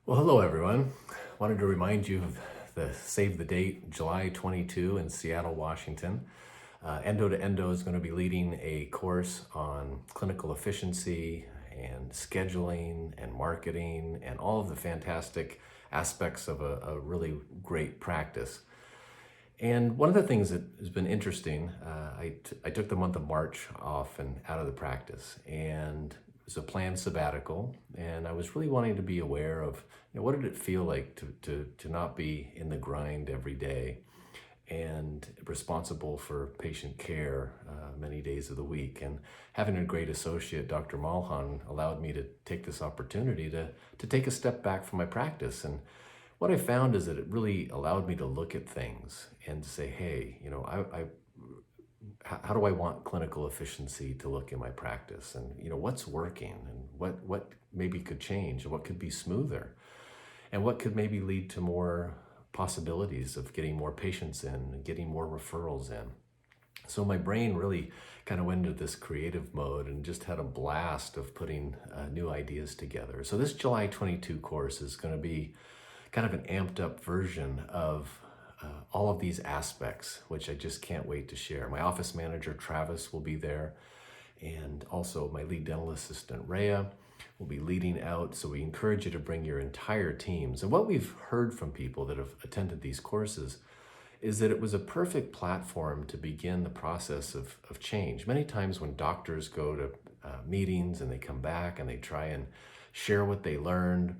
Well, hello everyone. Wanted to remind you of the save the date, July 22 in Seattle, Washington. Endo to Endo is going to be leading a course on clinical efficiency and scheduling and marketing and all of the fantastic aspects of a really great practice. And one of the things that has been interesting, I took the month of March off and out of the practice, and it was a planned sabbatical, and I was really wanting to be aware of, what did it feel like to not be in the grind every day and responsible for patient care many days of the week. And having a great associate, Dr. Malhan, allowed me to take this opportunity to take a step back from my practice. And what I found is that it really allowed me to look at things and say, hey, how do I want clinical efficiency to look in my practice? And what's working, and what maybe could change, and what could be smoother, and what could maybe lead to more possibilities of getting more patients in and getting more referrals in. So my brain really kind of went into this creative mode and just had a blast of putting new ideas together. So this July 22 course is going to be kind of an amped up version of all of these aspects, which I just can't wait to share. My office manager, Travis, will be there, and also my lead dental assistant, Rhea, will be leading out. So we encourage you to bring your entire teams. And what we've heard from people that have attended these courses is that it was a perfect platform to begin the process of change. Many times when doctors go to meetings and they come back and they try and share what they learned,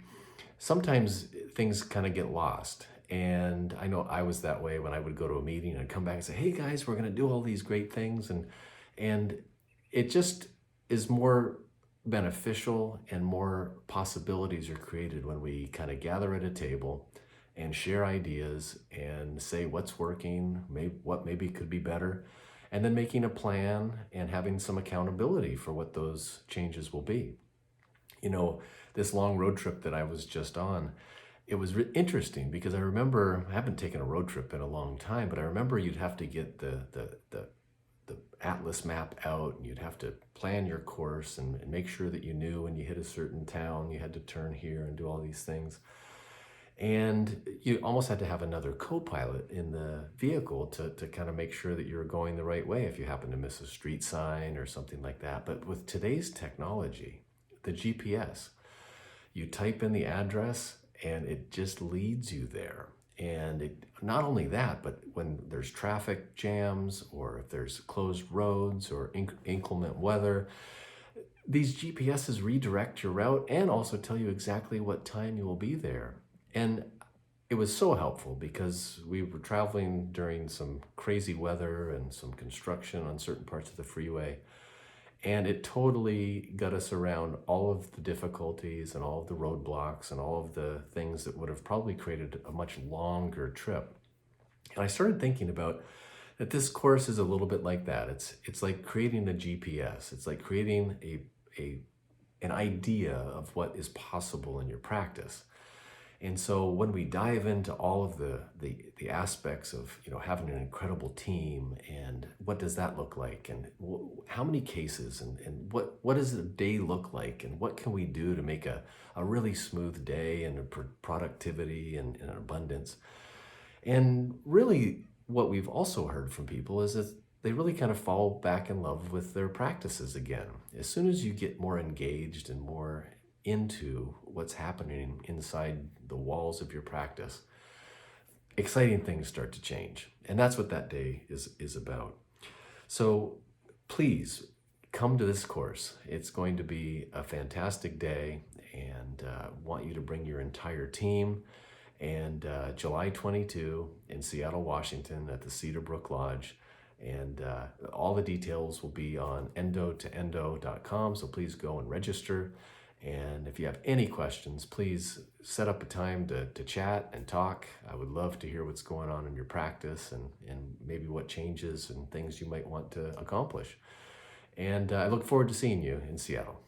sometimes things kind of get lost. And I know I was that way when I would go to a meeting and I'd come back and say, hey guys, we're going to do all these great things. And it just is more beneficial, and more possibilities are created when we kind of gather at a table and share ideas and say what's working, what maybe could be better, and then making a plan and having some accountability for what those changes will be. This long road trip that I was just on, it was interesting because I remember, I haven't taken a road trip in a long time, but I remember you'd have to get the atlas map out, and you'd have to plan your course and make sure that you knew when you hit a certain town, you had to turn here and do all these things. And you almost had to have another co-pilot in the vehicle to kind of make sure that you were going the right way if you happen to miss a street sign or something like that. But with today's technology, the GPS, you type in the address and it just leads you there. And not only that, but when there's traffic jams, or if there's closed roads or inclement weather, these GPSs redirect your route and also tell you exactly what time you will be there. And it was so helpful because we were traveling during some crazy weather and some construction on certain parts of the freeway. And it totally got us around all of the difficulties and all of the roadblocks and all of the things that would have probably created a much longer trip. And I started thinking about that this course is a little bit like that. It's like creating a GPS. It's like creating an idea of what is possible in your practice. And so when we dive into all of the aspects of having an incredible team, and what does that look like, and how many cases, and what does a day look like, and what can we do to make a really smooth day, and a productivity and an abundance. And really what we've also heard from people is that they really kind of fall back in love with their practices again. As soon as you get more engaged and more into what's happening inside the walls of your practice, exciting things start to change. And that's what that day is about. So please come to this course. It's going to be a fantastic day, and want you to bring your entire team. And July 22 in Seattle, Washington at the Cedar Brook Lodge. And all the details will be on endotoendo.com. So please go and register. And if you have any questions, please set up a time to chat and talk. I would love to hear what's going on in your practice, and maybe what changes and things you might want to accomplish. And I look forward to seeing you in Seattle.